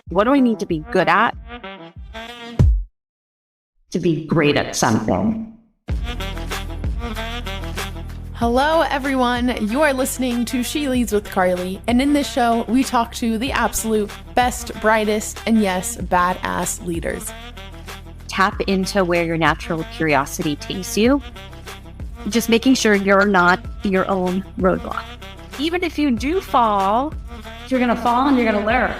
What do I need to be good at to be great at something? Hello, everyone. You are listening to She Leads with Carly. And in this show, we talk to the absolute best, brightest, and yes, badass leaders. Tap into where your natural curiosity takes you. Just making sure you're not your own roadblock. Even if you do fall, you're going to fall and you're going to learn.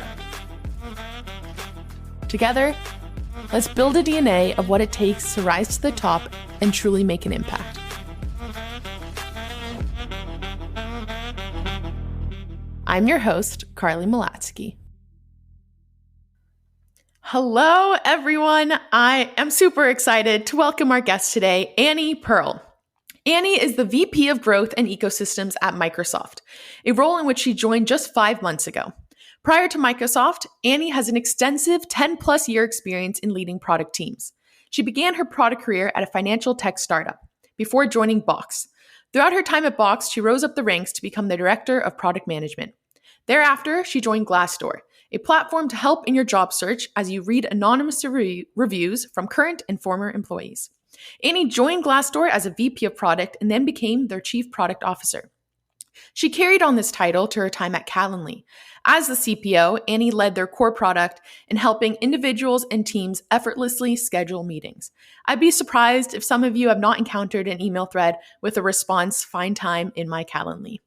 Together, let's build a DNA of what it takes to rise to the top and truly make an impact. I'm your host, Carly Malatsky. Hello, everyone. I am super excited to welcome our guest today, Annie Pearl. Annie is the VP of Growth and Ecosystems at Microsoft, a role in which she joined just 5 months ago. Prior to Microsoft, Annie has an extensive 10-plus year experience in leading product teams. She began her product career at a financial tech startup before joining Box. Throughout her time at Box, she rose up the ranks to become the Director of Product Management. Thereafter, she joined Glassdoor, a platform to help in your job search as you read anonymous reviews from current and former employees. Annie joined Glassdoor as a VP of Product and then became their Chief Product Officer. She carried on this title to her time at Calendly. As the CPO, Annie led their core product in helping individuals and teams effortlessly schedule meetings. I'd be surprised if some of you have not encountered an email thread with a response, "Find time in my Calendly."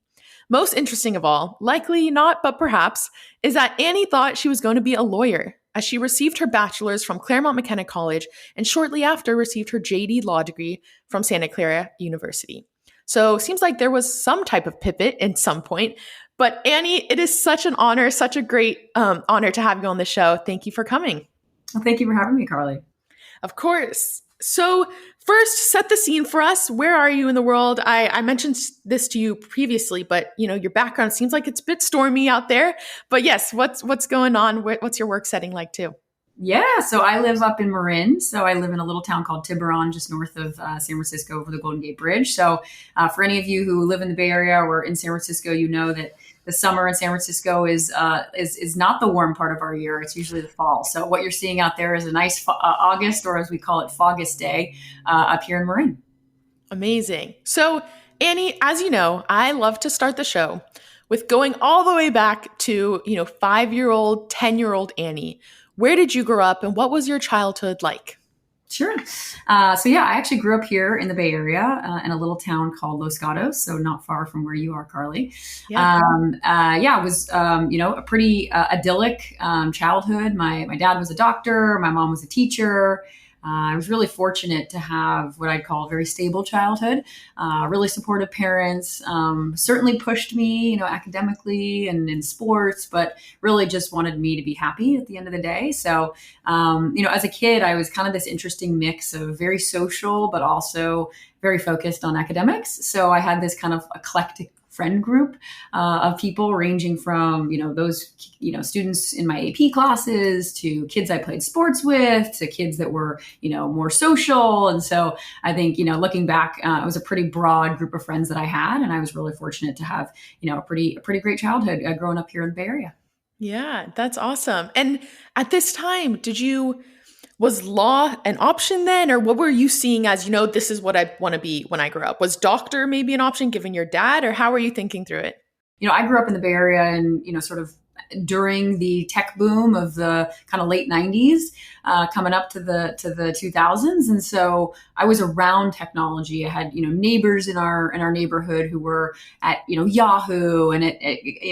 Most interesting of all, likely not, but perhaps, is that Annie thought she was going to be a lawyer, as she received her bachelor's from Claremont McKenna College and shortly after received her JD Law degree from Santa Clara University. So seems like there was some type of pivot at some point. But Annie, it is such an honor, such a great honor to have you on the show. Thank you for coming. Well, thank you for having me, Carly. Of course. So first, set the scene for us. Where are you in the world? I mentioned this to you previously, but your background seems like it's a bit stormy out there. But yes, what's going on? What's your work setting like too? Yeah, so I live up in Marin. So I live in a little town called Tiburon, just north of San Francisco over the Golden Gate Bridge. So for any of you who live in the Bay Area or in San Francisco, you know that the summer in San Francisco is not the warm part of our year. It's usually the fall. So what you're seeing out there is a nice August, or as we call it, Foggust day up here in Marin. Amazing. So Annie, as you know, I love to start the show with going all the way back to 5-year-old, 10-year-old Annie. Where did you grow up and what was your childhood like? Sure. So yeah, I actually grew up here in the Bay Area in a little town called Los Gatos, so not far from where you are, Carly. Yeah. It was a pretty idyllic childhood. My dad was a doctor. My mom was a teacher. I was really fortunate to have what I'd call a very stable childhood, really supportive parents, certainly pushed me, academically and in sports, but really just wanted me to be happy at the end of the day. So, as a kid, I was kind of this interesting mix of very social, but also very focused on academics. So I had this kind of eclectic friend group of people ranging from, those, students in my AP classes to kids I played sports with to kids that were, more social. And so I think, looking back, it was a pretty broad group of friends that I had. And I was really fortunate to have, a pretty great childhood growing up here in the Bay Area. Yeah, that's awesome. And at this time, was law an option then? Or what were you seeing as, this is what I want to be when I grow up? Was doctor maybe an option given your dad, or how were you thinking through it? I grew up in the Bay Area and, sort of during the tech boom of the kind of late 90s, coming up to the 2000s. And so I was around technology. I had, neighbors in our neighborhood who were at, Yahoo and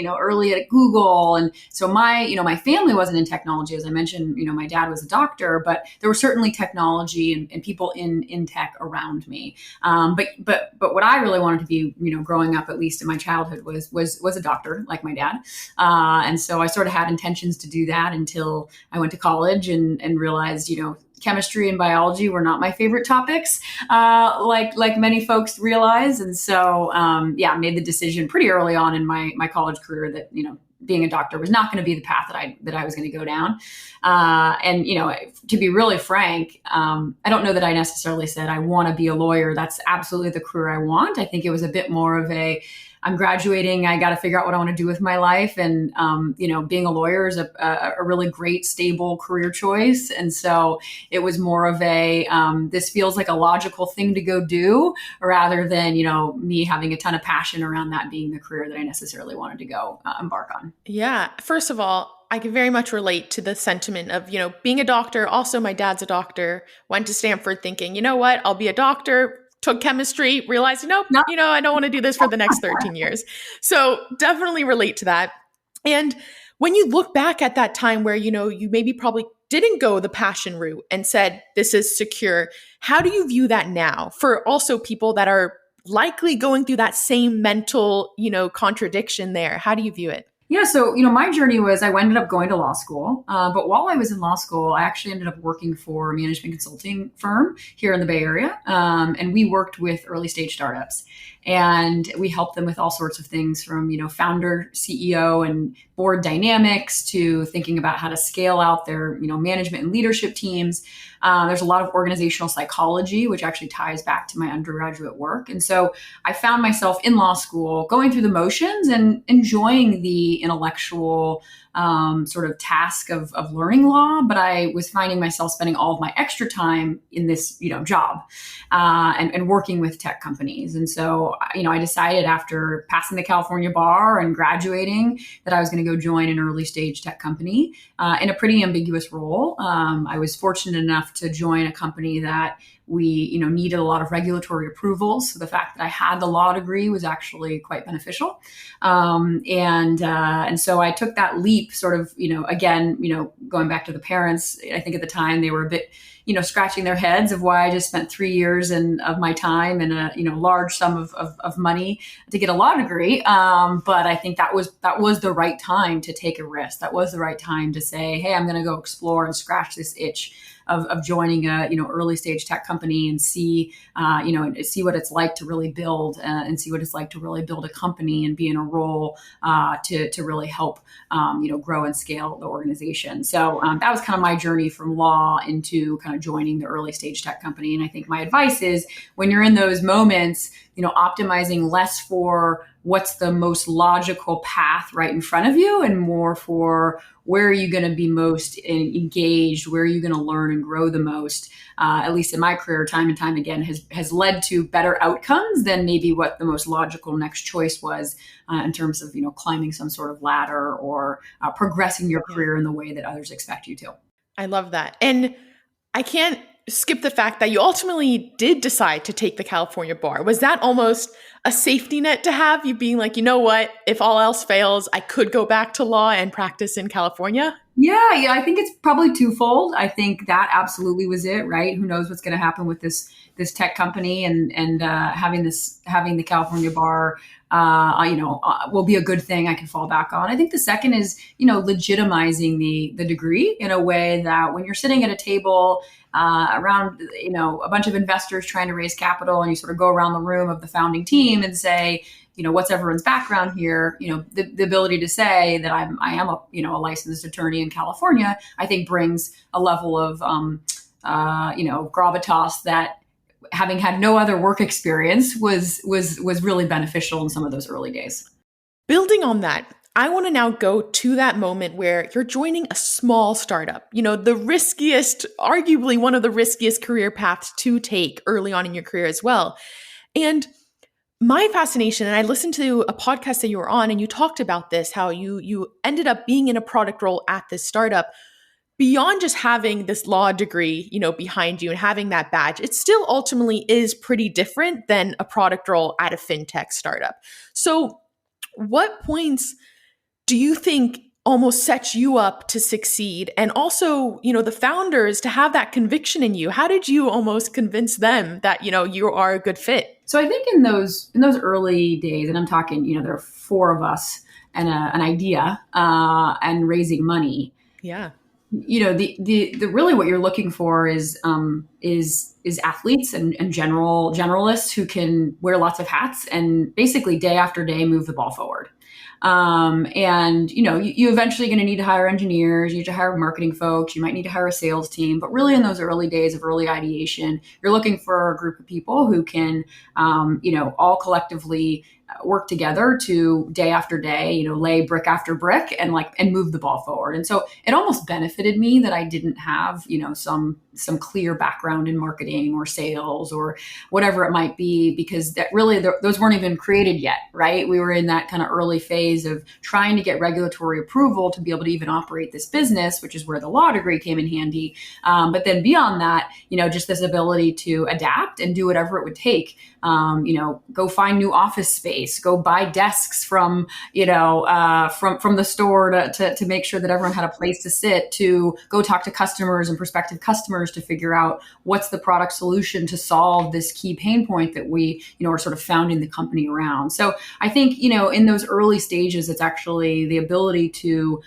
early at Google. And so my family wasn't in technology. As I mentioned, my dad was a doctor, but there was certainly technology and people in tech around me. But what I really wanted to be, growing up, at least in my childhood, was a doctor like my dad. And so I sort of had intentions to do that until I went to college and realized, chemistry and biology were not my favorite topics, like many folks realize. And so, I made the decision pretty early on in my college career that, being a doctor was not going to be the path that I was going to go down. And, to be really frank, I don't know that I necessarily said I want to be a lawyer. That's absolutely the career I want. I think it was a bit more of a I'm graduating. I got to figure out what I want to do with my life. And, being a lawyer is a really great, stable career choice. And so it was more of this feels like a logical thing to go do rather than, me having a ton of passion around that being the career that I necessarily wanted to go embark on. Yeah. First of all, I can very much relate to the sentiment of, being a doctor. Also, my dad's a doctor, went to Stanford thinking, you know what, I'll be a doctor, took chemistry, realized, nope, No. I don't want to do this for the next 13 years. So definitely relate to that. And when you look back at that time where, you maybe probably didn't go the passion route and said, this is secure, how do you view that now for also people that are likely going through that same mental, contradiction there? How do you view it? Yeah, so my journey was I ended up going to law school, but while I was in law school, I actually ended up working for a management consulting firm here in the Bay Area, and we worked with early stage startups, and we helped them with all sorts of things from founder, CEO, and board dynamics to thinking about how to scale out their management and leadership teams. There's a lot of organizational psychology, which actually ties back to my undergraduate work. And so I found myself in law school going through the motions and enjoying the intellectual sort of task of learning law, but I was finding myself spending all of my extra time in this, job and working with tech companies. And so, I decided after passing the California bar and graduating that I was going to go join an early stage tech company in a pretty ambiguous role. I was fortunate enough to join a company that we, needed a lot of regulatory approvals. So the fact that I had the law degree was actually quite beneficial. And so I took that leap sort of, again, going back to the parents, I think at the time they were a bit, scratching their heads of why I just spent 3 years of my time and a, large sum of money to get a law degree. But I think that was the right time to take a risk. That was the right time to say, hey, I'm going to go explore and scratch this itch of joining a early stage tech company and see see what it's like to really build and see what it's like to really build a company and be in a role to really help grow and scale the organization. So that was kind of my journey from law into kind of joining the early stage tech company. And I think my advice is when you're in those moments, optimizing less for what's the most logical path right in front of you and more for where are you going to be most engaged, where are you going to learn and grow the most, at least in my career, time and time again, has led to better outcomes than maybe what the most logical next choice was in terms of, climbing some sort of ladder or progressing your career in the way that others expect you to. I love that. And I can't skip the fact that you ultimately did decide to take the California bar. Was that almost a safety net to have, you being like, you know what, if all else fails, I could go back to law and practice in California? Yeah, I think it's probably twofold. I think that absolutely was it, right? Who knows what's going to happen with this tech company and having the California bar, will be a good thing I can fall back on. I think the second is, legitimizing the degree in a way that when you're sitting at a table around, a bunch of investors trying to raise capital and you sort of go around the room of the founding team and say, what's everyone's background here? The ability to say that I am a licensed attorney in California, I think brings a level of, gravitas that having had no other work experience was really beneficial in some of those early days. Building on that, I want to now go to that moment where you're joining a small startup, the riskiest, arguably one of the riskiest career paths to take early on in your career as well. And my fascination, and I listened to a podcast that you were on and you talked about this, how you ended up being in a product role at this startup. Beyond just having this law degree, behind you and having that badge, it still ultimately is pretty different than a product role at a fintech startup. So what points do you think almost sets you up to succeed? And also, the founders to have that conviction in you. How did you almost convince them that, you are a good fit? So I think in those early days, and I'm talking, there are 4 of us and an idea and raising money. Yeah. The really what you're looking for is athletes and generalists who can wear lots of hats and basically day after day move the ball forward. And you eventually going to need to hire engineers, you need to hire marketing folks, you might need to hire a sales team, but really in those early days of early ideation, you're looking for a group of people who can, all collectively work together to day after day, lay brick after brick and move the ball forward. And so it almost benefited me that I didn't have, some clear background in marketing or sales or whatever it might be, because that really those weren't even created yet, right? We were in that kind of early phase of trying to get regulatory approval to be able to even operate this business, which is where the law degree came in handy. But then beyond that, just this ability to adapt and do whatever it would take. Go find new office space, go buy desks from the store to make sure that everyone had a place to sit, to go talk to customers and prospective customers to figure out what's the product solution to solve this key pain point that we, are sort of founding the company around. So I think, in those early stages, it's actually the ability to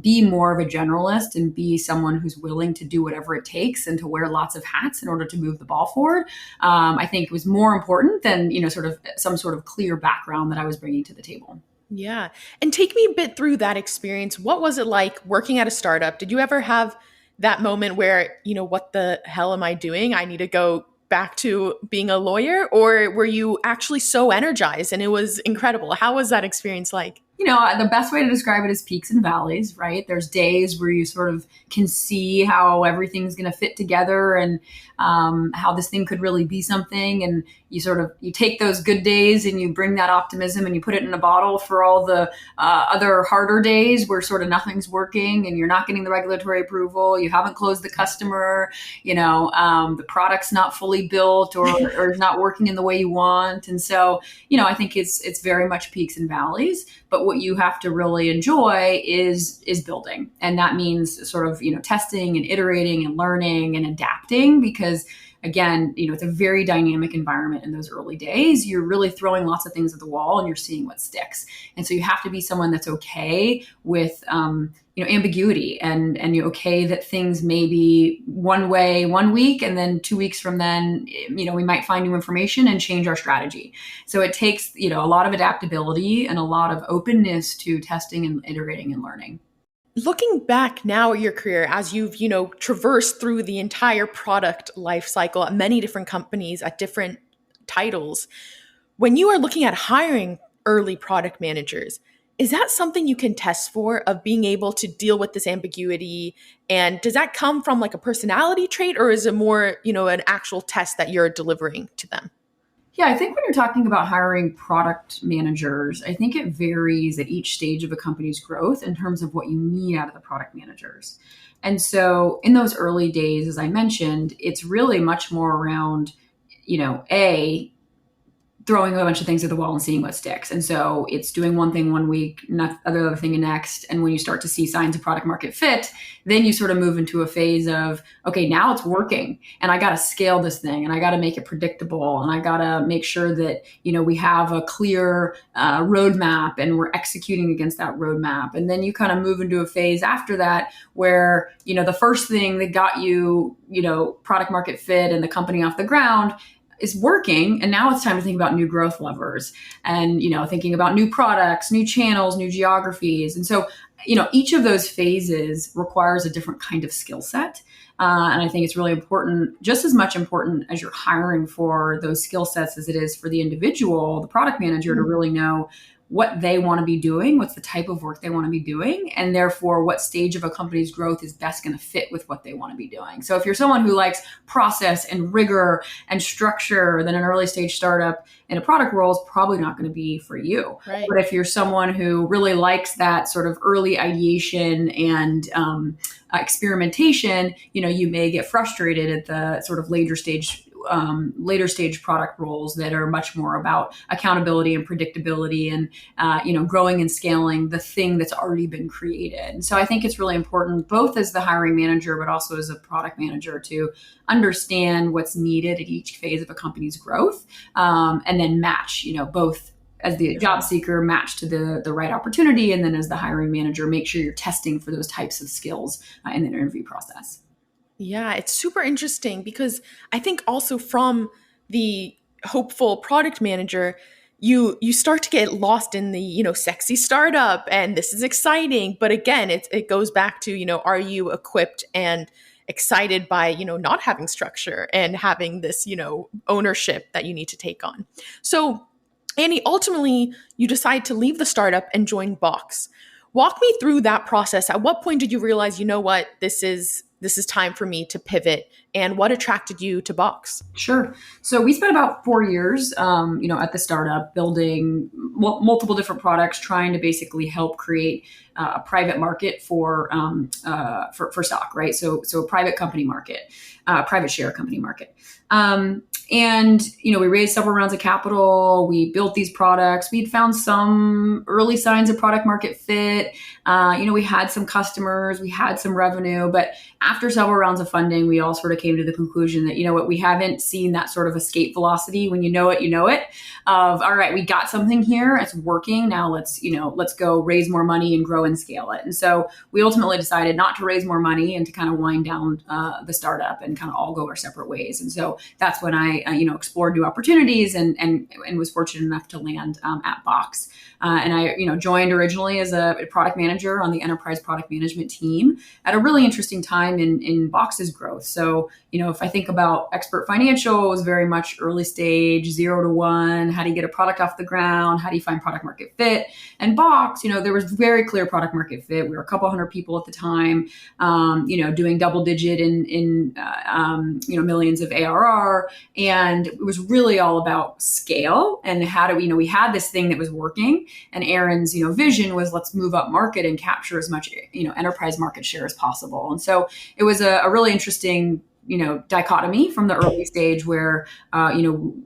be more of a generalist and be someone who's willing to do whatever it takes and to wear lots of hats in order to move the ball forward. I think was more important than, sort of some sort of clear background that I was bringing to the table. Yeah. And take me a bit through that experience. What was it like working at a startup? Did you ever have that moment where, what the hell am I doing? I need to go back to being a lawyer? Or were you actually so energized and it was incredible? How was that experience like? The best way to describe it is peaks and valleys, right? There's days where you sort of can see how everything's going to fit together and how this thing could really be something. And you take those good days and you bring that optimism and you put it in a bottle for all the other harder days where sort of nothing's working and you're not getting the regulatory approval. You haven't closed the customer, the product's not fully built or is not working in the way you want. And so, I think it's very much peaks and valleys. But what you have to really enjoy is building. And that means sort of, testing and iterating and learning and adapting, because again, it's a very dynamic environment in those early days. You're really throwing lots of things at the wall and you're seeing what sticks. And so you have to be someone that's okay with, ambiguity and you're okay that things may be one way 1 week and then 2 weeks from then, we might find new information and change our strategy. So it takes, a lot of adaptability and a lot of openness to testing and iterating and learning. Looking back now at your career, as you've, traversed through the entire product life cycle at many different companies at different titles, when you are looking at hiring early product managers, is that something you can test for, of being able to deal with this ambiguity? And does that come from like a personality trait, or is it more, an actual test that you're delivering to them? Yeah, I think when you're talking about hiring product managers, I think it varies at each stage of a company's growth in terms of what you need out of the product managers. And so in those early days, as I mentioned, it's really much more around, throwing a bunch of things at the wall and seeing what sticks. And so it's doing one thing 1 week, not other thing next. And when you start to see signs of product market fit, then you sort of move into a phase of, okay, now it's working and I got to scale this thing and I got to make it predictable. And I got to make sure that, we have a clear roadmap and we're executing against that roadmap. And then you kind of move into a phase after that where, the first thing that got you, product market fit and the company off the ground is working. And now it's time to think about new growth levers and, thinking about new products, new channels, new geographies. And so, each of those phases requires a different kind of skill set. And I think it's really important, just as much important as you're hiring for those skill sets as it is for the individual, the product manager, to really know what they want to be doing, what's the type of work they want to be doing, and therefore what stage of a company's growth is best going to fit with what they want to be doing. So if you're someone who likes process and rigor and structure, then an early stage startup in a product role is probably not going to be for you. Right. But if you're someone who really likes that sort of early ideation and experimentation, you may get frustrated at the sort of later stage product roles that are much more about accountability and predictability and, growing and scaling the thing that's already been created. And so I think it's really important, both as the hiring manager, but also as a product manager, to understand what's needed at each phase of a company's growth, and then match, both as the job seeker, match to the right opportunity. And then as the hiring manager, make sure you're testing for those types of skills in the interview process. Yeah, it's super interesting because I think also from the hopeful product manager, you start to get lost in the, sexy startup and this is exciting. But again, it goes back to, are you equipped and excited by, not having structure and having this, ownership that you need to take on. So Annie, ultimately, you decide to leave the startup and join Box. Walk me through that process. At what point did you realize, you know what, this is time for me to pivot, and what attracted you to Box? Sure. So we spent about 4 years, at the startup, building multiple different products, trying to basically help create a private market for stock, right? So a private company market, private share company market. And, we raised several rounds of capital. We built these products. We'd found some early signs of product market fit. We had some customers, we had some revenue, but after several rounds of funding, we all sort of came to the conclusion that, we haven't seen that sort of escape velocity. When you know it, of, all right, we got something here. It's working. Now let's go raise more money and grow and scale it. And so we ultimately decided not to raise more money and to kind of wind down the startup and kind of all go our separate ways. And so that's when I explored new opportunities and was fortunate enough to land at Box. And I, joined originally as a product manager on the enterprise product management team at a really interesting time in Box's growth. So, if I think about Expert Financial, it was very much early stage, 0 to 1. How do you get a product off the ground? How do you find product market fit? And Box, there was very clear product market fit. We were a couple hundred people at the time, doing double digit in millions of ARR. And it was really all about scale and how do we had this thing that was working. And Aaron's, vision was let's move up market and capture as much, enterprise market share as possible. And so it was a really interesting, dichotomy from the early stage where,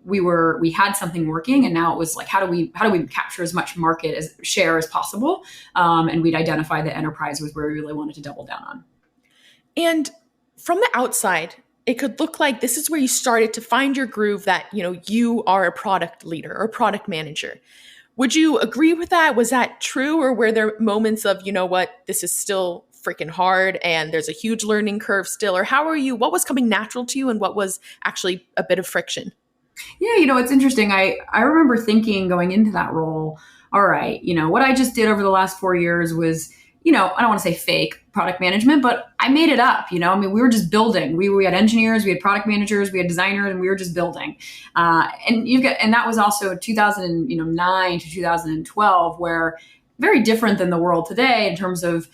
we had something working, and now it was like, how do we capture as much market share as possible? And we'd identify that enterprise was where we really wanted to double down on. And from the outside, it could look like this is where you started to find your groove, that, you are a product leader or product manager. Would you agree with that? Was that true? Or were there moments of, this is still freaking hard and there's a huge learning curve still? Or what was coming natural to you and what was actually a bit of friction? Yeah, it's interesting. I remember thinking going into that role, all right, what I just did over the last 4 years was, I don't want to say fake product management, but I made it up. We were just building. We had engineers, we had product managers, we had designers, and we were just building. And that was also 2009 to 2012, where very different than the world today in terms of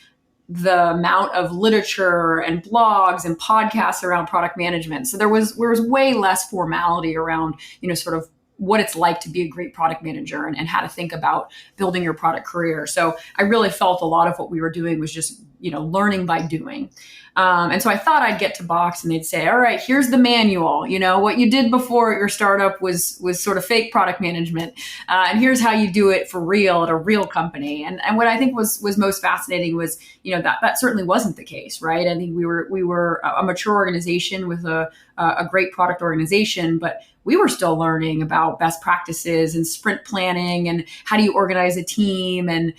the amount of literature and blogs and podcasts around product management. So there was way less formality around, sort of what it's like to be a great product manager and how to think about building your product career. So I really felt a lot of what we were doing was just, learning by doing. And so I thought I'd get to Box and they'd say, all right, here's the manual. What you did before at your startup was sort of fake product management. And here's how you do it for real at a real company. And what I think was most fascinating was, that certainly wasn't the case, right? I think we were a mature organization with a great product organization, but we were still learning about best practices and sprint planning and how do you organize a team. And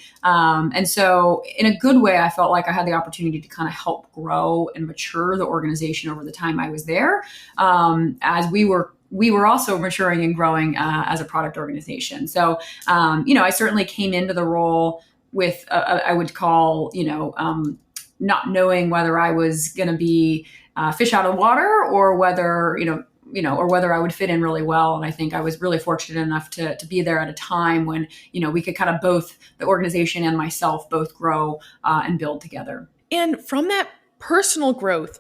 so in a good way, I felt like I had the opportunity to kind of help grow and mature the organization over the time I was there, as we were also maturing and growing as a product organization. So, I certainly came into the role with, I would call, not knowing whether I was going to be fish out of water or whether, or whether I would fit in really well. And I think I was really fortunate enough to be there at a time when, we could kind of both, the organization and myself, both grow and build together. And from that personal growth,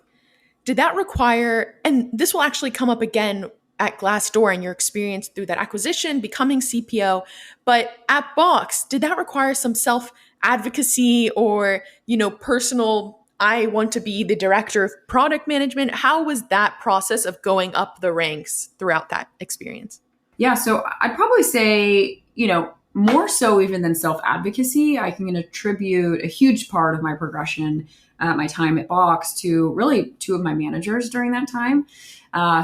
did that require, and this will actually come up again at Glassdoor and your experience through that acquisition, becoming CPO, but at Box, did that require some self-advocacy or, personal, I want to be the director of product management? How was that process of going up the ranks throughout that experience? Yeah, so I'd probably say, more so even than self-advocacy, I can attribute a huge part of my progression, my time at Box, to really two of my managers during that time,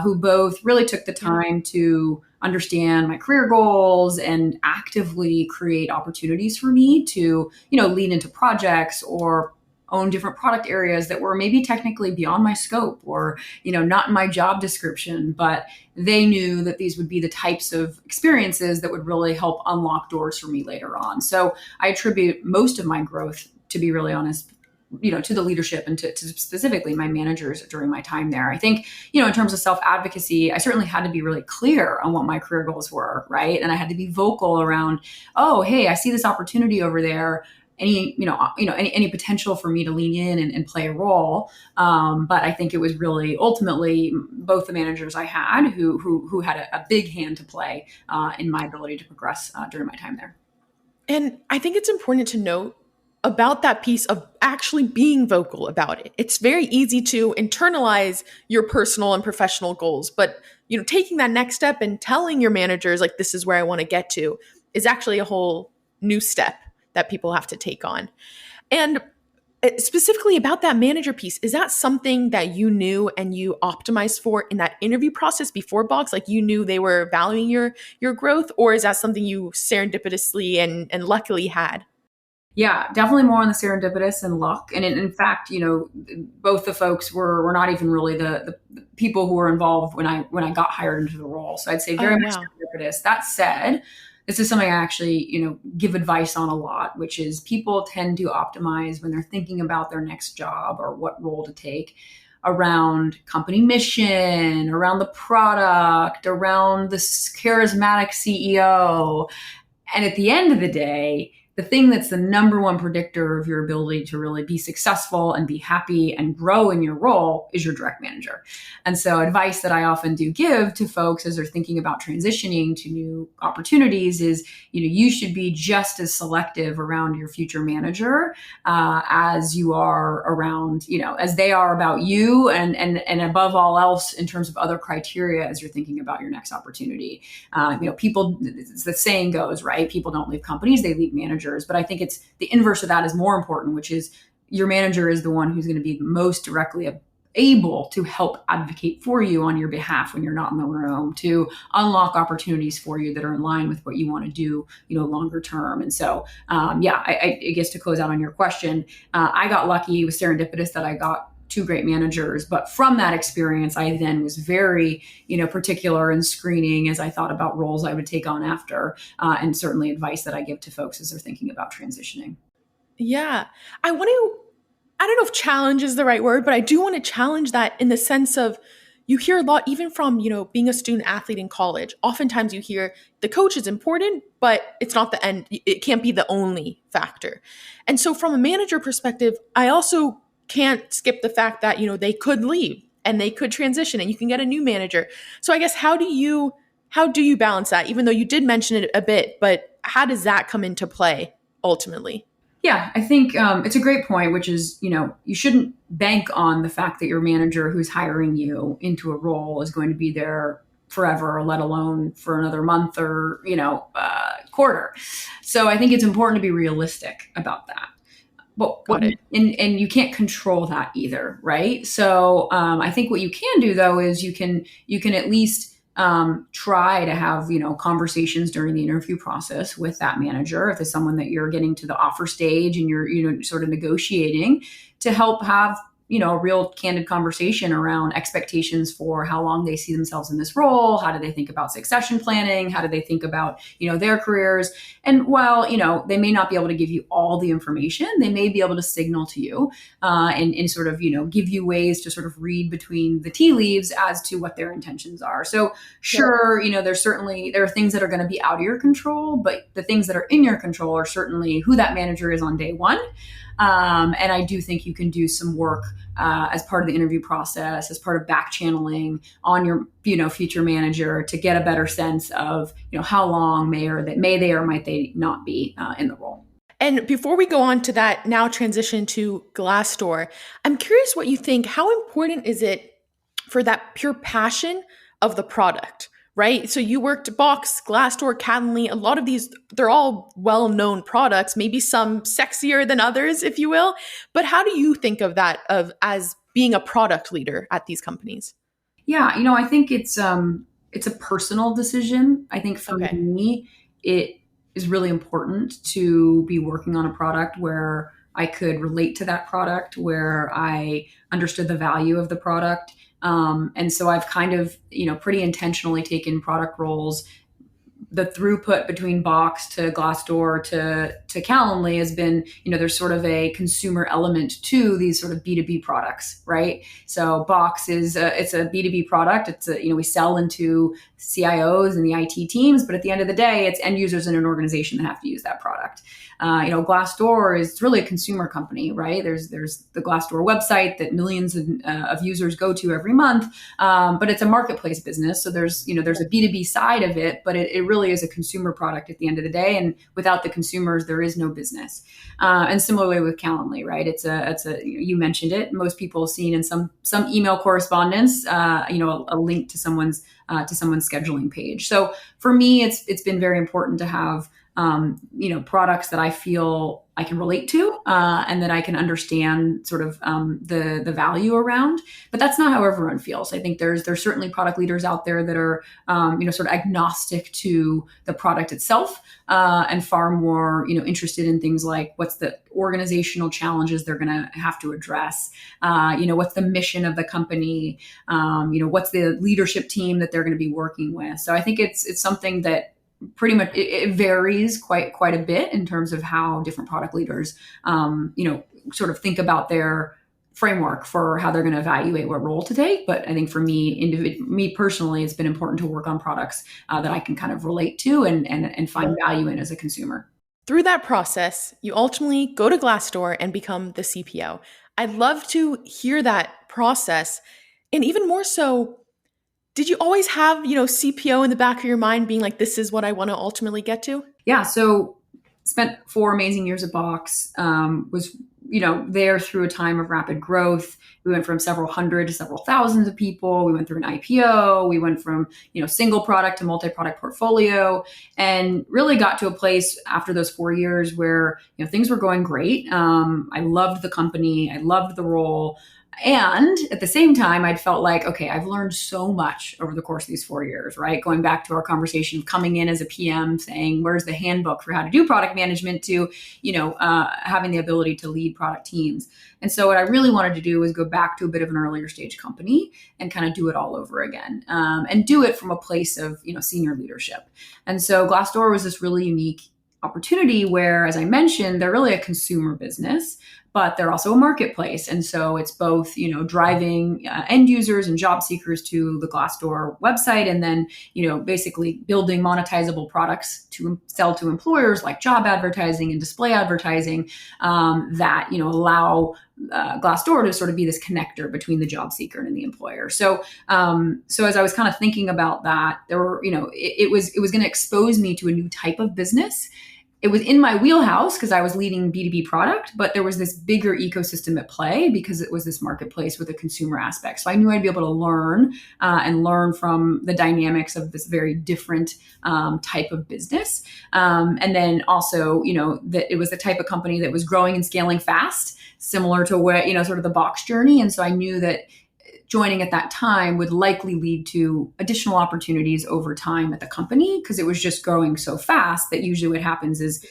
who both really took the time to understand my career goals and actively create opportunities for me to, lean into projects or own different product areas that were maybe technically beyond my scope or, not in my job description, but they knew that these would be the types of experiences that would really help unlock doors for me later on. So I attribute most of my growth, to be really honest, to the leadership and to specifically my managers during my time there. I think, in terms of self-advocacy, I certainly had to be really clear on what my career goals were, right? And I had to be vocal around, oh, hey, I see this opportunity over there. Any potential for me to lean in and play a role. But I think it was really ultimately both the managers I had who had a big hand to play in my ability to progress during my time there. And I think it's important to note about that piece of actually being vocal about it. It's very easy to internalize your personal and professional goals, but taking that next step and telling your managers like, this is where I want to get to, is actually a whole new step that people have to take on. And specifically about that manager piece, is that something that you knew and you optimized for in that interview process before Box? Like you knew they were valuing your growth, or is that something you serendipitously and luckily had? Yeah, definitely more on the serendipitous and luck. And in fact, both the folks were not even really the people who were involved when I got hired into the role. So I'd say very much serendipitous. That said, this is something I actually, give advice on a lot, which is people tend to optimize when they're thinking about their next job or what role to take around company mission, around the product, around the charismatic CEO. And at the end of the day, the thing that's the number one predictor of your ability to really be successful and be happy and grow in your role is your direct manager. And so advice that I often do give to folks as they're thinking about transitioning to new opportunities is, you should be just as selective around your future manager as you are around, as they are about you and above all else in terms of other criteria as you're thinking about your next opportunity. People, the saying goes, right? People don't leave companies, they leave managers. But I think it's the inverse of that is more important, which is your manager is the one who's going to be most directly able to help advocate for you on your behalf when you're not in the room, to unlock opportunities for you that are in line with what you want to do, longer term. And so, I guess to close out on your question, I got lucky. It was serendipitous that I got two great managers. But from that experience, I then was very, particular in screening as I thought about roles I would take on after, and certainly advice that I give to folks as they're thinking about transitioning. Yeah. I don't know if challenge is the right word, but I do want to challenge that in the sense of you hear a lot, even from, being a student athlete in college. Oftentimes you hear the coach is important, but it's not the end. It can't be the only factor. And so from a manager perspective, I also can't skip the fact that, they could leave and they could transition and you can get a new manager. So I guess how do you balance that? Even though you did mention it a bit, but how does that come into play ultimately? Yeah, I think it's a great point, which is, you shouldn't bank on the fact that your manager who's hiring you into a role is going to be there forever, let alone for another month or, quarter. So I think it's important to be realistic about that. And you can't control that either, right? So I think what you can do though is you can at least try to have conversations during the interview process with that manager if it's someone that you're getting to the offer stage and you're sort of negotiating, to help have a real candid conversation around expectations for how long they see themselves in this role. How do they think about succession planning? How do they think about, their careers? And while, they may not be able to give you all the information, they may be able to signal to you and sort of, give you ways to sort of read between the tea leaves as to what their intentions are. So sure, there are things that are going to be out of your control, but the things that are in your control are certainly who that manager is on day one. And I do think you can do some work as part of the interview process, as part of back channeling on your, future manager to get a better sense of, how long may they or might they not be in the role. And before we go on to that now transition to Glassdoor, I'm curious what you think. How important is it for that pure passion of the product? Right? So you worked Box, Glassdoor, Calendly, a lot of these, they're all well-known products, maybe some sexier than others, if you will. But how do you think of that as being a product leader at these companies? Yeah, I think it's a personal decision. I think for me, it is really important to be working on a product where I could relate to that product, where I understood the value of the product. And so I've kind of, pretty intentionally taken product roles the throughput between Box to Glassdoor to Calendly has been, there's sort of a consumer element to these sort of B2B products, right? So Box it's a B2B product. We sell into CIOs and the IT teams, but at the end of the day, it's end users in an organization that have to use that product. Glassdoor is really a consumer company, right? There's the Glassdoor website that millions of users go to every month, but it's a marketplace business. So there's a B2B side of it, but it really is a consumer product at the end of the day. And without the consumers, there is no business. And similarly with Calendly, right? It's a you mentioned it. Most people have seen in some email correspondence, a link to someone's scheduling page. So for me, it's been very important to have products that I feel I can relate to, and that I can understand sort of the value around. But that's not how everyone feels. I think there's certainly product leaders out there that are sort of agnostic to the product itself, and far more interested in things like what's the organizational challenges they're going to have to address, what's the mission of the company, what's the leadership team that they're going to be working with. So I think it's something that pretty much it varies quite a bit in terms of how different product leaders, sort of think about their framework for how they're going to evaluate what role to take. But I think for me personally, it's been important to work on products that I can kind of relate to and find value in as a consumer. Through that process, you ultimately go to Glassdoor and become the CPO. I'd love to hear that process, and even more so, did you always have, CPO in the back of your mind being like, this is what I want to ultimately get to? Yeah. So spent 4 amazing years at Box, was, there through a time of rapid growth. We went from several hundred to several thousands of people. We went through an IPO. We went from, single product to multi-product portfolio, and really got to a place after those 4 years where, things were going great. I loved the company. I loved the role. And at the same time, I'd felt like, okay, I've learned so much over the course of these 4 years, right? Going back to our conversation of coming in as a PM saying, where's the handbook for how to do product management, to, having the ability to lead product teams. And so what I really wanted to do was go back to a bit of an earlier stage company and kind of do it all over again, and do it from a place of, senior leadership. And so Glassdoor was this really unique opportunity where, as I mentioned, they're really a consumer business, but they're also a marketplace. And so it's both, driving end users and job seekers to the Glassdoor website, and then, basically building monetizable products to sell to employers like job advertising and display advertising, that, allow Glassdoor to sort of be this connector between the job seeker and the employer. So as I was kind of thinking about that, there were, it was going to expose me to a new type of business. It was in my wheelhouse because I was leading B2B product, but there was this bigger ecosystem at play because it was this marketplace with a consumer aspect. So I knew I'd be able to learn from the dynamics of this very different type of business. And then also, that it was the type of company that was growing and scaling fast, similar to what, sort of the Box journey. And so I knew that joining at that time would likely lead to additional opportunities over time at the company, because it was just growing so fast that usually what happens is,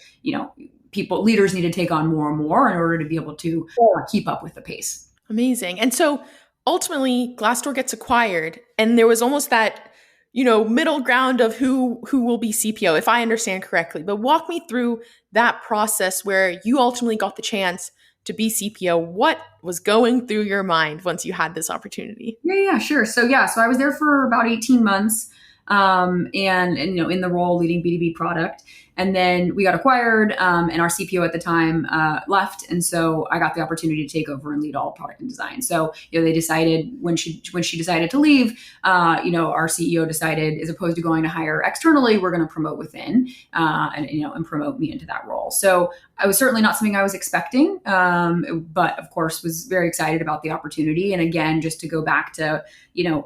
leaders need to take on more and more in order to be able to keep up with the pace. Amazing. And so ultimately Glassdoor gets acquired, and there was almost that, middle ground of who will be CPO, if I understand correctly. But walk me through that process where you ultimately got the chance to be CPO. What was going through your mind once you had this opportunity? Yeah, sure. So I was there for about 18 months, and in the role leading B2B product. And then we got acquired, and our CPO at the time left, and so I got the opportunity to take over and lead all product and design. So they decided when she decided to leave, our CEO decided, as opposed to going to hire externally, we're going to promote within, and promote me into that role. So I was certainly not something I was expecting, but of course was very excited about the opportunity. And again, just to go back to,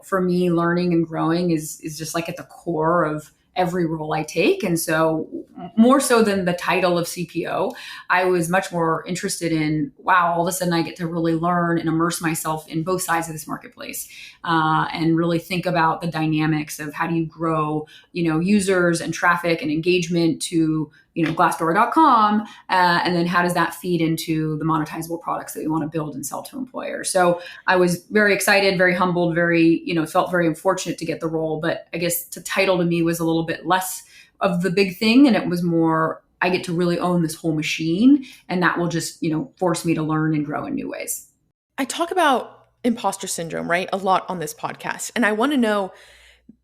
for me, learning and growing is just like at the core of every role I take. And so more so than the title of CPO, I was much more interested in, wow, all of a sudden I get to really learn and immerse myself in both sides of this marketplace, and really think about the dynamics of how do you grow, users and traffic and engagement to, Glassdoor.com, and then how does that feed into the monetizable products that we want to build and sell to employers. So I was very excited, very humbled, very, felt very fortunate to get the role. But I guess the title to me was a little bit less of the big thing. And it was more, I get to really own this whole machine, and that will just, force me to learn and grow in new ways. I talk about imposter syndrome, right, a lot on this podcast. And I want to know,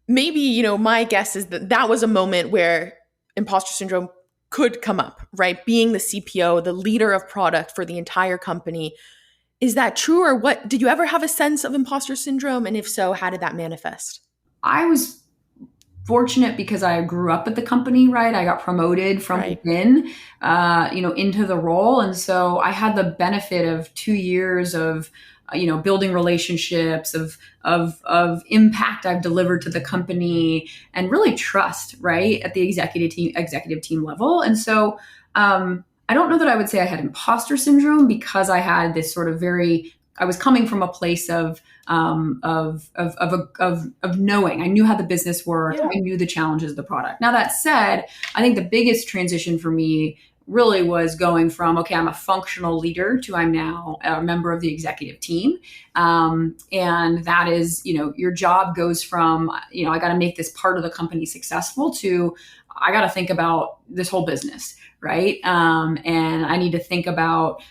maybe, my guess is that was a moment where imposter syndrome could come up, right? Being the CPO, the leader of product for the entire company. Is that true, or what? Did you ever have a sense of imposter syndrome? And if so, how did that manifest? I was fortunate because I grew up at the company, right? I got promoted from within, into the role. And so I had the benefit of 2 years of, building relationships, of impact I've delivered to the company, and really trust, right, at the executive team level. And so, I don't know that I would say I had imposter syndrome, because I had this sort of I was coming from a place of knowing. I knew how the business worked. Yeah. I knew the challenges of the product. Now, that said, I think the biggest transition for me really was going from, okay, I'm a functional leader, to I'm now a member of the executive team. And that is, your job goes from, I got to make this part of the company successful, to I got to think about this whole business. Right. And I need to think about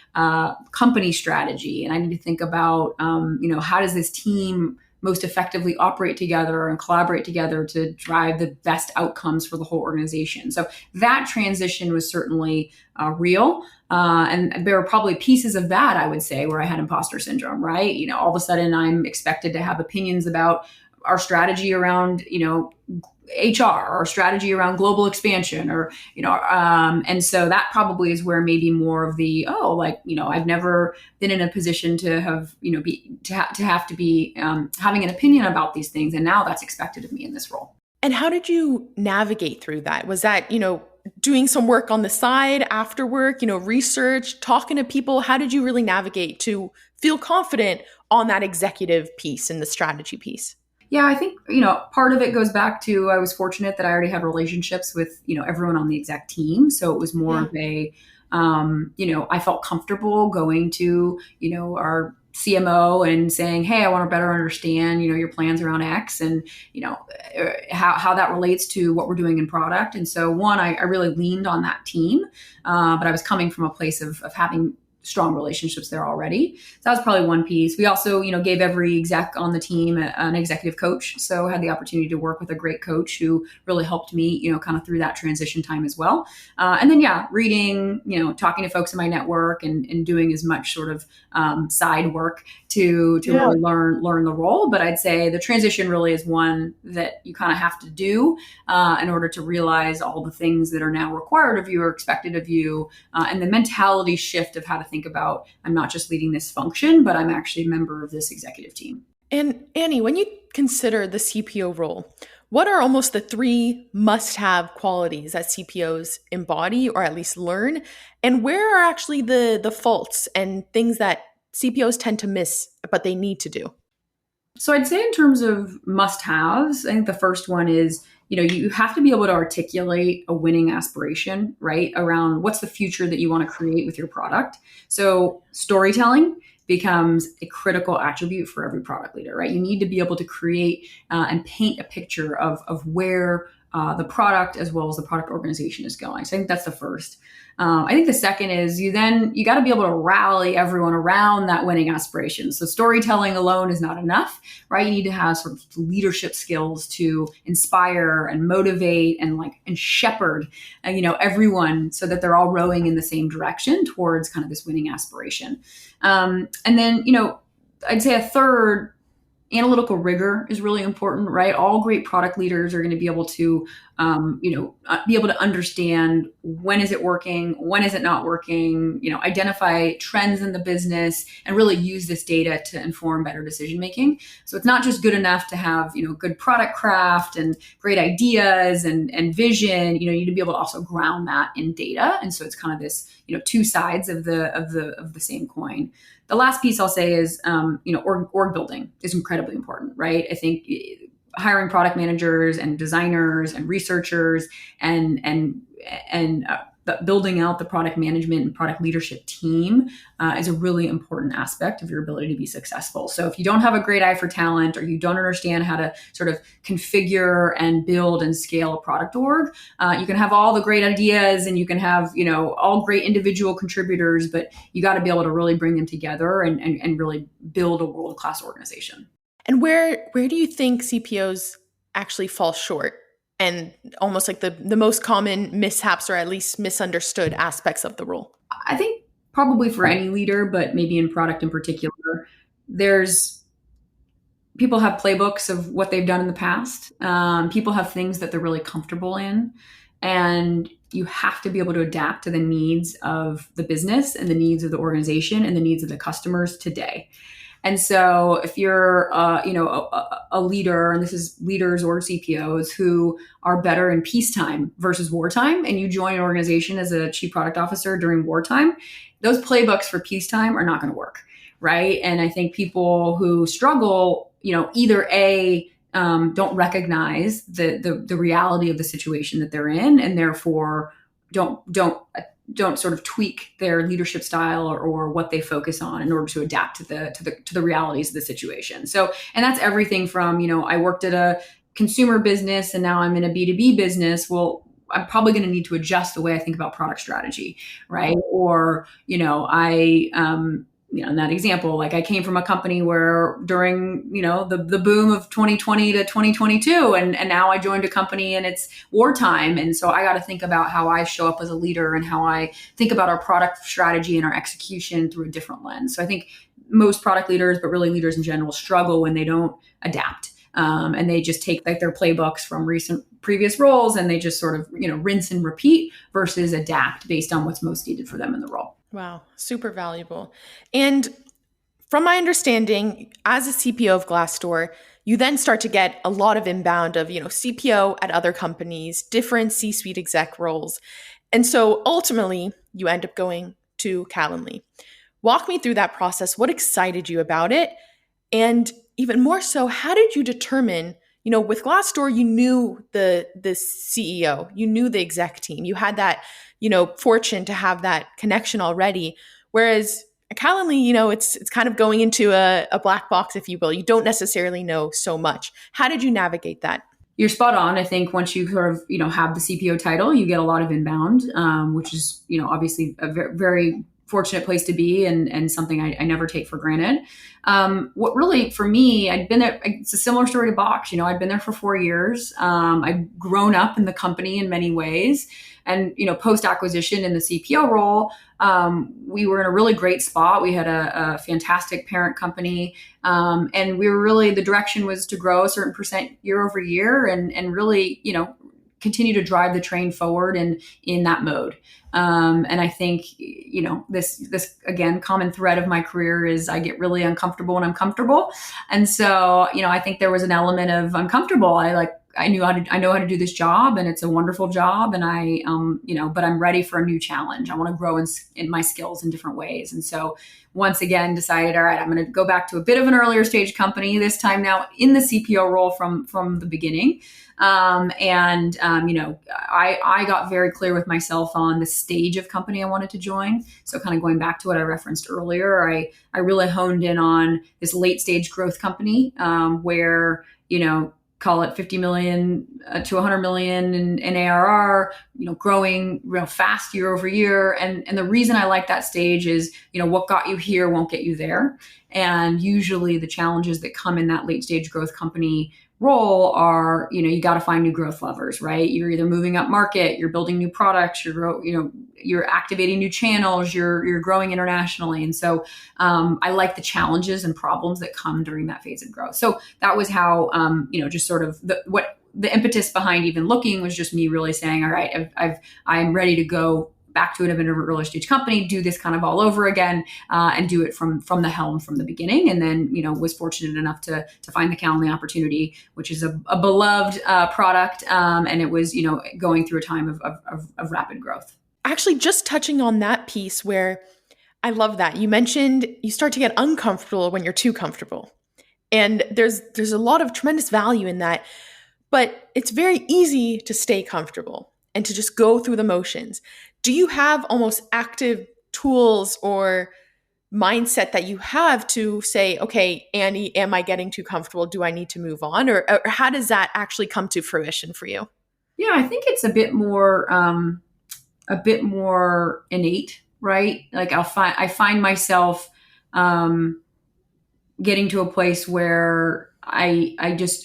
company strategy, and I need to think about, how does this team most effectively operate together and collaborate together to drive the best outcomes for the whole organization. So that transition was certainly real. And there were probably pieces of that, I would say, where I had imposter syndrome, right? All of a sudden I'm expected to have opinions about our strategy around, HR, or strategy around global expansion, or, and so that probably is where maybe more of the, I've never been in a position to have, have to be having an opinion about these things. And now that's expected of me in this role. And how did you navigate through that? Was that, doing some work on the side after work, research, talking to people? How did you really navigate to feel confident on that executive piece and the strategy piece? Yeah, I think, part of it goes back to, I was fortunate that I already had relationships with, everyone on the exec team. So it was more of a, I felt comfortable going to, our CMO and saying, hey, I want to better understand, your plans around X, and, how that relates to what we're doing in product. And so I really leaned on that team, but I was coming from a place of having strong relationships there already. So that was probably one piece. We also, gave every exec on the team an executive coach. So I had the opportunity to work with a great coach who really helped me, kind of through that transition time as well. And then, reading, talking to folks in my network, and doing as much sort of side work to really learn the role. But I'd say the transition really is one that you kind of have to do in order to realize all the things that are now required of you or expected of you, and the mentality shift of how to think about, I'm not just leading this function, but I'm actually a member of this executive team. And Annie, when you consider the CPO role, what are almost the 3 must-have qualities that CPOs embody, or at least learn? And where are actually the faults and things that CPOs tend to miss, but they need to do? So I'd say in terms of must-haves, I think the first one is, you have to be able to articulate a winning aspiration, right, around what's the future that you want to create with your product. So storytelling becomes a critical attribute for every product leader, right? You need to be able to create and paint a picture of where the product as well as the product organization is going. So I think that's the first. I think the second is you got to be able to rally everyone around that winning aspiration. So storytelling alone is not enough, right? You need to have sort of leadership skills to inspire and motivate and shepherd, everyone, so that they're all rowing in the same direction towards kind of this winning aspiration. And then, I'd say a third, analytical rigor is really important, right? All great product leaders are going to be able to, be able to understand when is it working, when is it not working, identify trends in the business, and really use this data to inform better decision making. So it's not just good enough to have, good product craft and great ideas and vision. You need to be able to also ground that in data. And so it's kind of this, 2 sides of the same coin. The last piece I'll say is, org building is incredibly important, right? I think hiring product managers and designers and researchers and building out the product management and product leadership team is a really important aspect of your ability to be successful. So if you don't have a great eye for talent, or you don't understand how to sort of configure and build and scale a product org, you can have all the great ideas and you can have, all great individual contributors, but you got to be able to really bring them together and really build a world-class organization. And where do you think CPOs actually fall short? And almost like the most common mishaps, or at least misunderstood aspects of the role? I think probably for any leader, but maybe in product in particular, people have playbooks of what they've done in the past. People have things that they're really comfortable in, and you have to be able to adapt to the needs of the business and the needs of the organization and the needs of the customers today. And so if you're, a leader, and this is leaders or CPOs who are better in peacetime versus wartime, and you join an organization as a chief product officer during wartime, those playbooks for peacetime are not going to work, right? And I think people who struggle, either don't recognize the reality of the situation that they're in, and therefore don't sort of tweak their leadership style or what they focus on in order to adapt to the realities of the situation. So, and that's everything from, I worked at a consumer business and now I'm in a B2B business. Well, I'm probably going to need to adjust the way I think about product strategy, right? Or, in that example, like I came from a company where during, the boom of 2020 to 2022, and now I joined a company and it's wartime. And so I got to think about how I show up as a leader and how I think about our product strategy and our execution through a different lens. So I think most product leaders, but really leaders in general, struggle when they don't adapt. And they just take like their playbooks from previous roles and they just sort of, rinse and repeat versus adapt based on what's most needed for them in the role. Wow, super valuable. And from my understanding, as a CPO of Glassdoor, you then start to get a lot of inbound of, CPO at other companies, different C-suite exec roles. And so ultimately, you end up going to Calendly. Walk me through that process. What excited you about it? And even more so, how did you determine, with Glassdoor, you knew the CEO, you knew the exec team, you had that, fortune to have that connection already. Whereas at Calendly, it's kind of going into a black box, if you will. You don't necessarily know so much. How did you navigate that? You're spot on. I think once you sort of, have the CPO title, you get a lot of inbound, which is, obviously a very, very fortunate place to be and something I never take for granted. What really, for me, I'd been there, it's a similar story to Box. I'd been there for 4 years. I'd grown up in the company in many ways. And, post-acquisition in the CPO role, we were in a really great spot. We had a fantastic parent company. And we were really, the direction was to grow a certain percent year over year and really, continue to drive the train forward in that mode. And I think, this again, common thread of my career is I get really uncomfortable when I'm comfortable. And so, I think there was an element of uncomfortable. I know how to do this job and it's a wonderful job. And but I'm ready for a new challenge. I want to grow in my skills in different ways. And so once again, decided, all right, I'm going to go back to a bit of an earlier stage company, this time now in the CPO role from the beginning. I got very clear with myself on the stage of company I wanted to join. So kind of going back to what I referenced earlier, I really honed in on this late stage growth company, where, call it 50 million to 100 million in ARR, growing real fast year over year. And the reason I like that stage is, what got you here won't get you there. And usually the challenges that come in that late stage growth company role are, you got to find new growth levers, right? You're either moving up market, you're building new products, you're activating new channels, you're growing internationally. And so I like the challenges and problems that come during that phase of growth. So that was how, just sort of the impetus behind even looking was just me really saying, all right, I'm ready to go back to an early stage company, do this kind of all over again, and do it from the helm from the beginning. And then, was fortunate enough to find the Calendly opportunity, which is a beloved product. And it was, going through a time of rapid growth. Actually, just touching on that piece where I love that. You mentioned you start to get uncomfortable when you're too comfortable. And there's a lot of tremendous value in that, but it's very easy to stay comfortable and to just go through the motions. do you have almost active tools or mindset that you have to say, okay, Annie, am I getting too comfortable? Do I need to move on? Or how does that actually come to fruition for you? Yeah, I think it's a bit more innate, right? Like I find myself um, getting to a place where I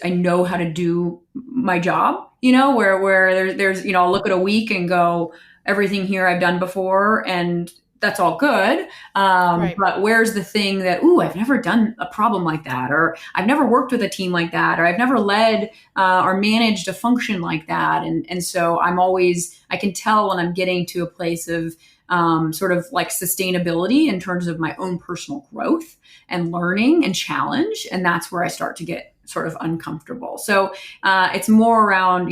know how to do my job, there's, I'll look at a week and go, everything here I've done before, and that's all good. Right. But where's the thing that, ooh, I've never done a problem like that, or I've never worked with a team like that, or I've never led or managed a function like that. And so I can tell when I'm getting to a place of sort of like sustainability in terms of my own personal growth and learning and challenge. And that's where I start to get sort of uncomfortable. So it's more around,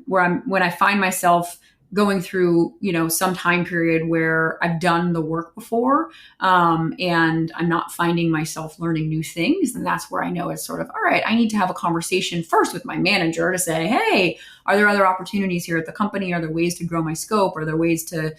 when I find myself going through, some time period where I've done the work before, and I'm not finding myself learning new things. And that's where I know it's sort of, all right, I need to have a conversation first with my manager to say, hey, are there other opportunities here at the company? Are there ways to grow my scope? Are there ways to,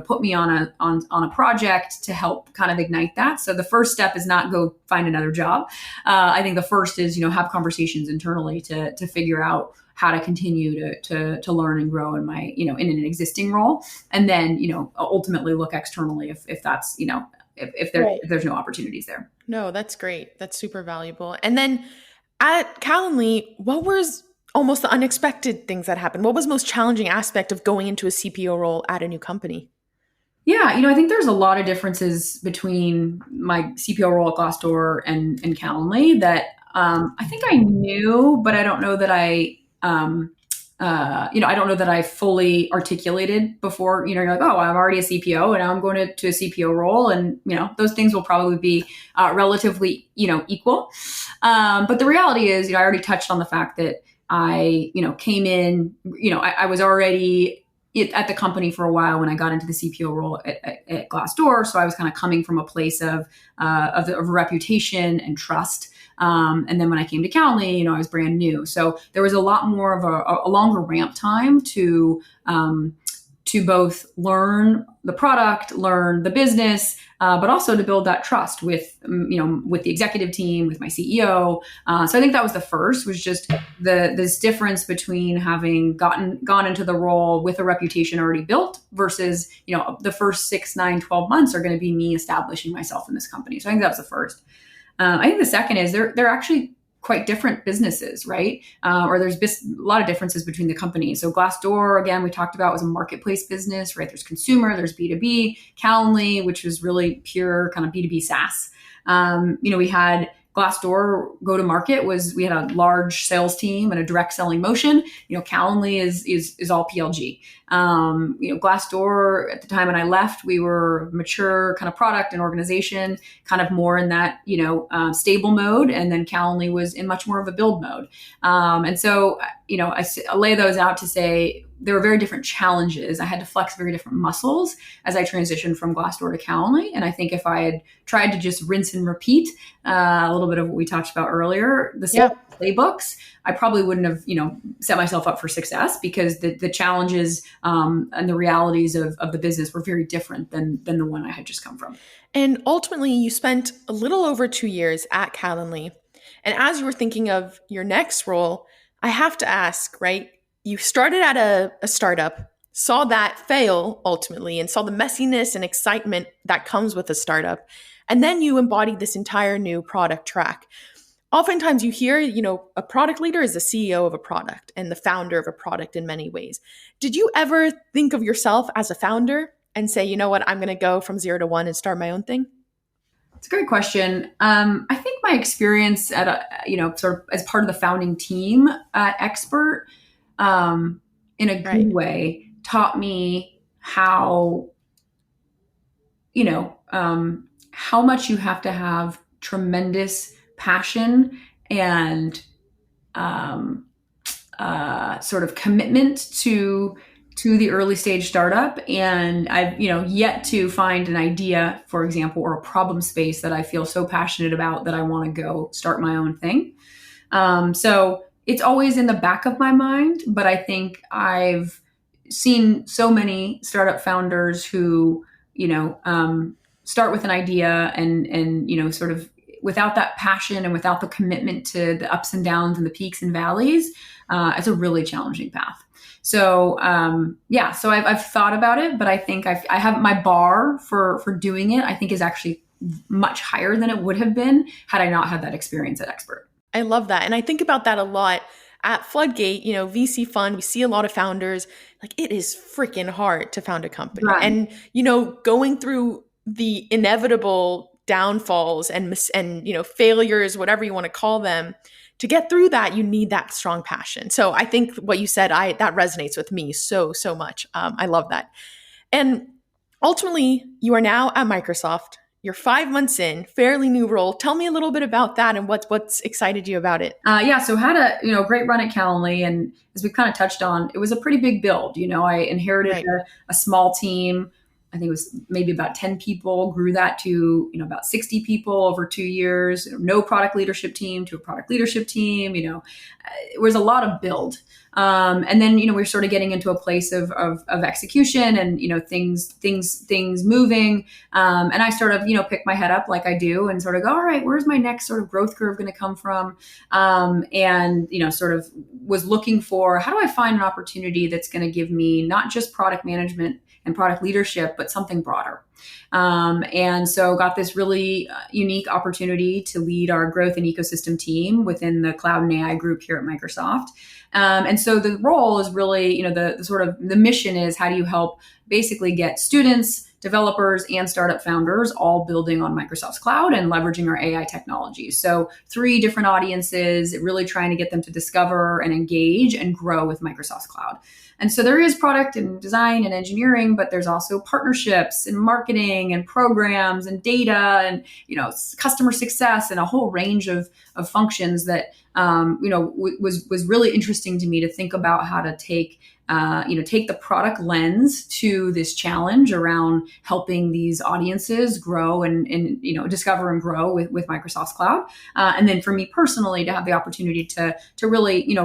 put me on a project to help kind of ignite that? So the first step is not go find another job. I think the first is, have conversations internally to figure out how to continue to learn and grow in my, in an existing role. And then, ultimately look externally if that's, if there's no opportunities there. No, that's great. That's super valuable. And then at Calendly, what was almost the unexpected things that happened? What was the most challenging aspect of going into a CPO role at a new company? Yeah, I think there's a lot of differences between my CPO role at Glassdoor and Calendly that I think I knew, but I don't know that I don't know that I fully articulated before. You're like, oh, I'm already a CPO, and now I'm going to a CPO role, and those things will probably be relatively equal. But the reality is, I already touched on the fact that I came in. I was already at the company for a while when I got into the CPO role at Glassdoor, so I was kind of coming from a place of reputation and trust. And then when I came to Calendly, I was brand new. So there was a lot more of a longer ramp time to both learn the product, learn the business, but also to build that trust with the executive team, with my CEO. So I think that was the first, was just this difference between having gone into the role with a reputation already built versus, the first 6, 9, 12 months are going to be me establishing myself in this company. So I think that was the first. I think the second is they're actually quite different businesses, right? Or there's a lot of differences between the companies. So Glassdoor, again, we talked about, was a marketplace business, right? There's consumer, there's B2B. Calendly, which was really pure kind of B2B SaaS. We had Glassdoor go to market we had a large sales team and a direct selling motion. Calendly is all PLG. Glassdoor, at the time when I left, we were mature kind of product and organization, kind of more in that, stable mode. And then Calendly was in much more of a build mode. And so, I lay those out to say, there were very different challenges. I had to flex very different muscles as I transitioned from Glassdoor to Calendly. And I think if I had tried to just rinse and repeat a little bit of what we talked about earlier, the same playbooks, I probably wouldn't have, set myself up for success, because the challenges and the realities of the business were very different than the one I had just come from. And ultimately, you spent a little over 2 years at Calendly. And as you were thinking of your next role, I have to ask, right? You started at a startup, saw that fail ultimately, and saw the messiness and excitement that comes with a startup. And then you embodied this entire new product track. Oftentimes you hear, a product leader is the CEO of a product and the founder of a product in many ways. Did you ever think of yourself as a founder and say, you know what, I'm going to go from 0 to 1 and start my own thing? It's a great question. I think my experience at sort of as part of the founding team at Expert, in a good way, taught me how much you have to have tremendous passion and sort of commitment to the early stage startup. And I've, yet to find an idea, for example, or a problem space that I feel so passionate about that I want to go start my own thing. So it's always in the back of my mind, but I think I've seen so many startup founders who, start with an idea and, sort of without that passion and without the commitment to the ups and downs and the peaks and valleys, it's a really challenging path. So, so I've thought about it, but I think I have my bar for doing it, I think is actually much higher than it would have been had I not had that experience at Expert. I love that. And I think about that a lot at Floodgate, VC fund, we see a lot of founders, like it is freaking hard to found a company. Right. And, going through the inevitable downfalls and failures, whatever you want to call them, to get through that, you need that strong passion. So I think what you said, that resonates with me so much. I love that. And ultimately, you are now at Microsoft. You're 5 months in, fairly new role. Tell me a little bit about that and what's excited you about it. So had a great run at Calendly, and as we kind of touched on, it was a pretty big build. I inherited a small team. I think it was maybe about 10 people, grew that to, about 60 people over 2 years, no product leadership team to a product leadership team, it was a lot of build. And then, we're sort of getting into a place of execution and, things moving. And I sort of, pick my head up like I do and sort of go, all right, where's my next sort of growth curve going to come from? And, sort of was looking for, how do I find an opportunity that's going to give me not just product management and product leadership, but something broader. And so got this really unique opportunity to lead our growth and ecosystem team within the cloud and AI group here at Microsoft. And so the role is really, the mission is how do you help basically get students, developers, and startup founders all building on Microsoft's cloud and leveraging our AI technologies. So 3 different audiences, really trying to get them to discover and engage and grow with Microsoft's cloud. And so there is product and design and engineering, but there's also partnerships and marketing and programs and data and, customer success and a whole range of functions that, was really interesting to me to think about how to take the product lens to this challenge around helping these audiences grow and discover and grow with Microsoft's cloud. And then for me personally, to have the opportunity to really,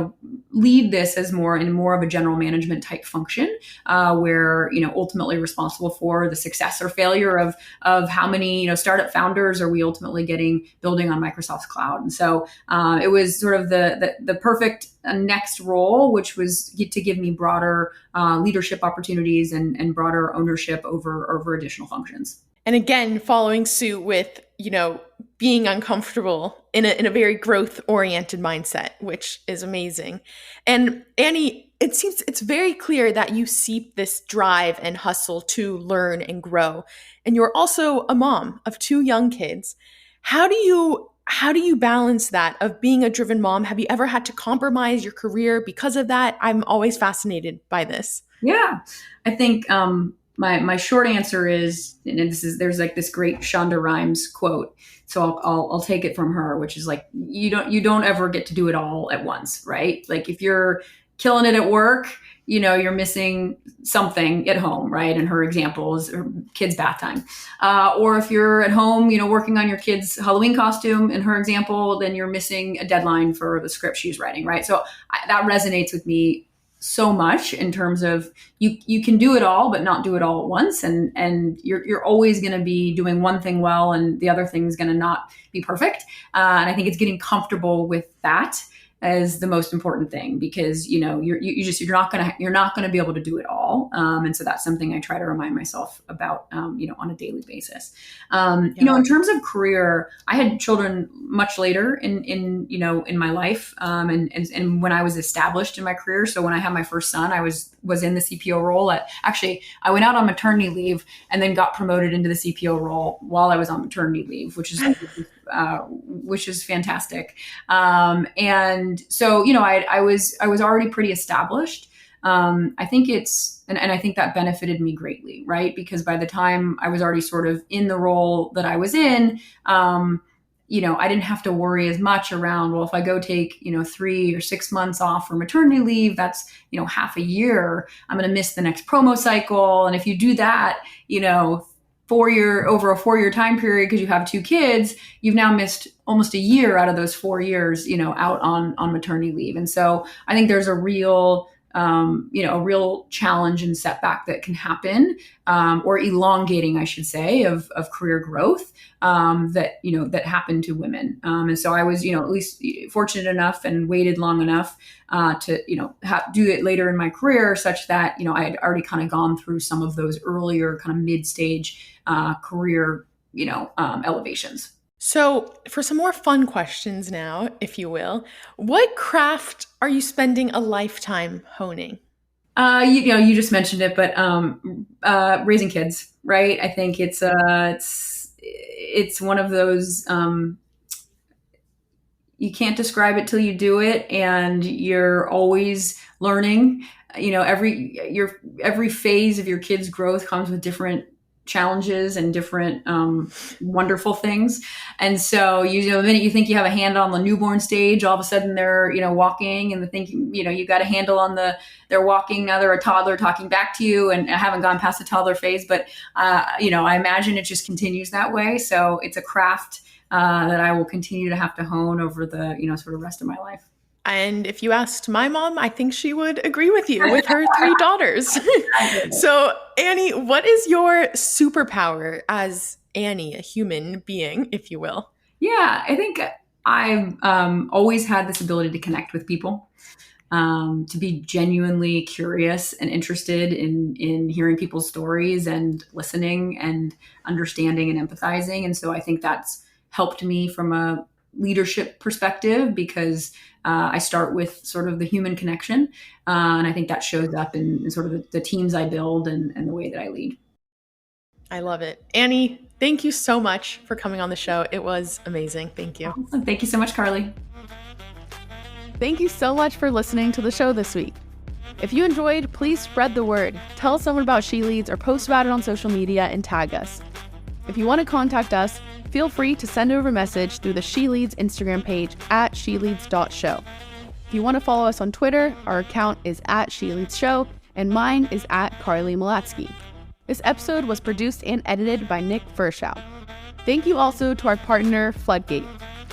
lead this as more of a general management type function, where, ultimately responsible for the success or failure of how many, startup founders are we ultimately building on Microsoft's cloud. And so it was sort of the perfect next role, which was to give me broader leadership opportunities and broader ownership over additional functions. And again, following suit with, being uncomfortable in a very growth oriented mindset, which is amazing. And Annie, it seems it's very clear that you seep this drive and hustle to learn and grow. And you're also a mom of 2 young kids. How do you balance that of being a driven mom? Have you ever had to compromise your career because of that? I'm always fascinated by this. Yeah, I think my short answer is, and there's like this great Shonda Rhimes quote. So I'll take it from her, which is like, you don't ever get to do it all at once, right? Like if you're killing it at work, you're missing something at home, right? And her example is her kid's bath time. Or if you're at home, working on your kid's Halloween costume, in her example, then you're missing a deadline for the script she's writing, right? So that resonates with me so much in terms of you can do it all, but not do it all at once. And you're always going to be doing one thing well, and the other thing is going to not be perfect. And I think it's getting comfortable with that as the most important thing, because you're not gonna be able to do it all, and so that's something I try to remind myself about on a daily basis. In terms of career, I had children much later in my life, and when I was established in my career. So when I had my first son, I was in the CPO role. I went out on maternity leave and then got promoted into the CPO role while I was on maternity leave, which is fantastic. And so, I was already pretty established. I think and I think that benefited me greatly, right? Because by the time I was already sort of in the role that I was in, I didn't have to worry as much around, well, if I go take, 3 or 6 months off for maternity leave, that's, half a year, I'm going to miss the next promo cycle. And if you do that, over a 4-year time period, because you have 2 kids, you've now missed almost a year out of those 4 years, out on maternity leave. And so I think there's a real a real challenge and setback that can happen, or elongating, I should say, of career growth, that happened to women. And so I was, at least fortunate enough and waited long enough to, do it later in my career, such that, I had already kind of gone through some of those earlier kind of mid-stage career, elevations. So for some more fun questions now, if you will, what craft are you spending a lifetime honing? You just mentioned it, but raising kids, right? I think it's one of those, you can't describe it till you do it, and you're always learning. Every phase of your kid's growth comes with different challenges and different wonderful things. And so the minute you think you have a handle on the newborn stage, all of a sudden they're walking, and you got a handle on they're walking, now they're a toddler talking back to you, and I haven't gone past the toddler phase, but I imagine it just continues that way. So it's a craft that I will continue to have to hone over the sort of rest of my life. And if you asked my mom, I think she would agree with you with her 3 daughters. So, Annie, what is your superpower as Annie, a human being, if you will? Yeah, I think I've always had this ability to connect with people, to be genuinely curious and interested in hearing people's stories and listening and understanding and empathizing. And so I think that's helped me from a leadership perspective, because I start with sort of the human connection. And I think that shows up in sort of the teams I build and the way that I lead. I love it. Annie, thank you so much for coming on the show. It was amazing. Thank you. Awesome. Thank you so much, Carly. Thank you so much for listening to the show this week. If you enjoyed, please spread the word. Tell someone about She Leads or post about it on social media and tag us. If you want to contact us, feel free to send over a message through the She Leads Instagram page at sheleads.show. If you want to follow us on Twitter, our account is at SheLeadsShow, and mine is at Carly Malatsky. This episode was produced and edited by Nick Verschow. Thank you also to our partner, Floodgate.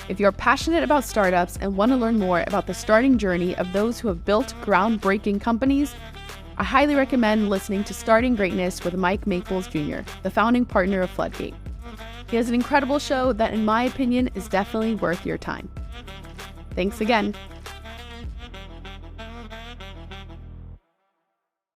If you're passionate about startups and want to learn more about the starting journey of those who have built groundbreaking companies, I highly recommend listening to Starting Greatness with Mike Maples Jr., the founding partner of Floodgate. He has an incredible show that, in my opinion, is definitely worth your time. Thanks again.